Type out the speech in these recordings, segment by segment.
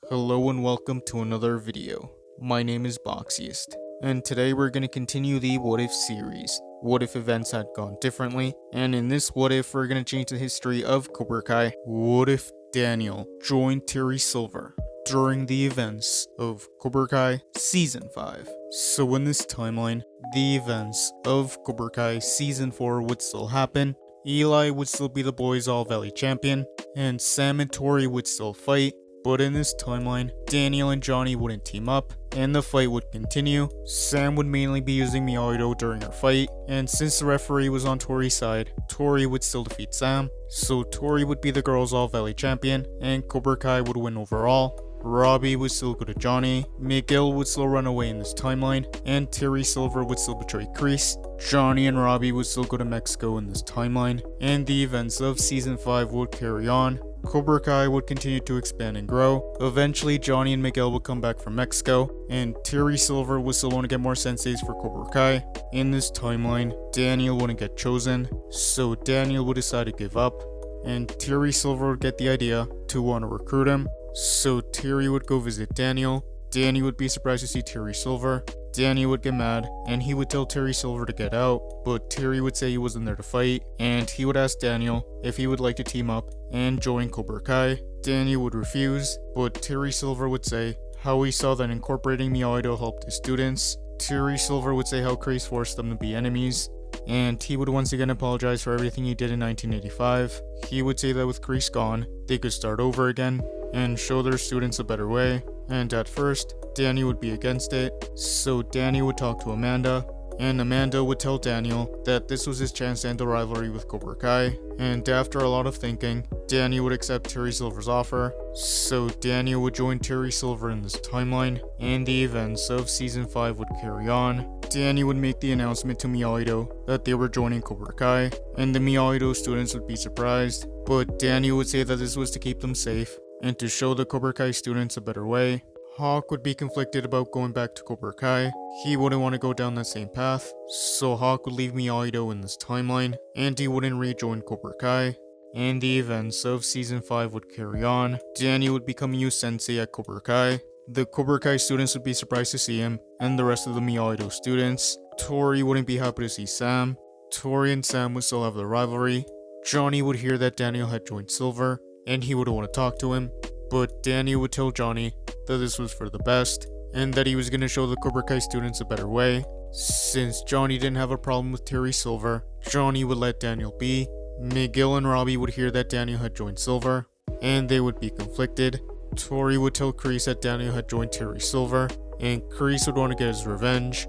Hello and welcome to another video. My name is Boxiest, and today we're going to continue the What If series. What if events had gone differently? And in this What If, we're going to change the history of Cobra Kai. What if Daniel joined Terry Silver during the events of Cobra Kai Season 5? So in this timeline, the events of Cobra Kai Season 4 would still happen. Eli would still be the Boys All Valley champion, and Sam and Tori would still fight. But in this timeline, Daniel and Johnny wouldn't team up, and the fight would continue. Sam would mainly be using Miyagi-Do during her fight, and since the referee was on Tori's side, Tori would still defeat Sam. So Tori would be the Girls All Valley champion, and Cobra Kai would win overall. Robbie would still go to Johnny, Miguel would still run away in this timeline, and Terry Silver would still betray Kreese. Johnny and Robbie would still go to Mexico in this timeline, and the events of Season 5 would carry on. Cobra Kai would continue to expand and grow. Eventually, Johnny and Miguel would come back from Mexico, and Terry Silver would still want to get more senseis for Cobra Kai. In this timeline, Daniel wouldn't get chosen, so Daniel would decide to give up, and Terry Silver would get the idea to want to recruit him. So Terry would go visit Daniel. Danny would be surprised to see Terry Silver. Danny would get mad, and he would tell Terry Silver to get out, but Terry would say he wasn't there to fight, and he would ask Daniel if he would like to team up and join Cobra Kai. Danny would refuse, but Terry Silver would say how he saw that incorporating Miyagi-Do helped his students. Terry Silver would say how Kreese forced them to be enemies, and he would once again apologize for everything he did in 1985. He would say that with Kreese gone, they could start over again and show their students a better way. And at first, Danny would be against it, so Danny would talk to Amanda, and Amanda would tell Daniel that this was his chance to end the rivalry with Cobra Kai, and after a lot of thinking, Danny would accept Terry Silver's offer, so Daniel would join Terry Silver in this timeline, and the events of Season 5 would carry on. Danny would make the announcement to Miyagi-Do that they were joining Cobra Kai, and the Miyagi-Do students would be surprised, but Danny would say that this was to keep them safe, and to show the Cobra Kai students a better way. Hawk would be conflicted about going back to Cobra Kai. He wouldn't want to go down that same path, so Hawk would leave Miyagi-Do in this timeline, and he wouldn't rejoin Cobra Kai. And the events of Season 5 would carry on. Danny would become a new sensei at Cobra Kai. The Cobra Kai students would be surprised to see him, and the rest of the Miyagi-Do students. Tori wouldn't be happy to see Sam. Tori and Sam would still have their rivalry. Johnny would hear that Daniel had joined Silver, and he would want to talk to him, but Danny would tell Johnny that this was for the best, and that he was going to show the Cobra Kai students a better way. Since Johnny didn't have a problem with Terry Silver, Johnny would let Daniel be. Miguel and Robbie would hear that Daniel had joined Silver, and they would be conflicted. Tori would tell Kreese that Daniel had joined Terry Silver, and Kreese would want to get his revenge.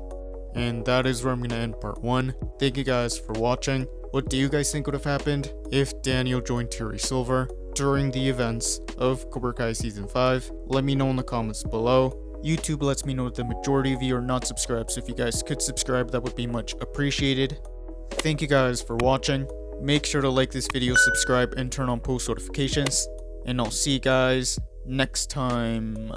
And that is where I'm going to end part 1. Thank you guys for watching. What do you guys think would have happened if Daniel joined Terry Silver during the events of Cobra Kai Season 5? Let me know in the comments below. YouTube lets me know that the majority of you are not subscribed, so if you guys could subscribe, that would be much appreciated. Thank you guys for watching. Make sure to like this video, subscribe, and turn on post notifications. And I'll see you guys next time.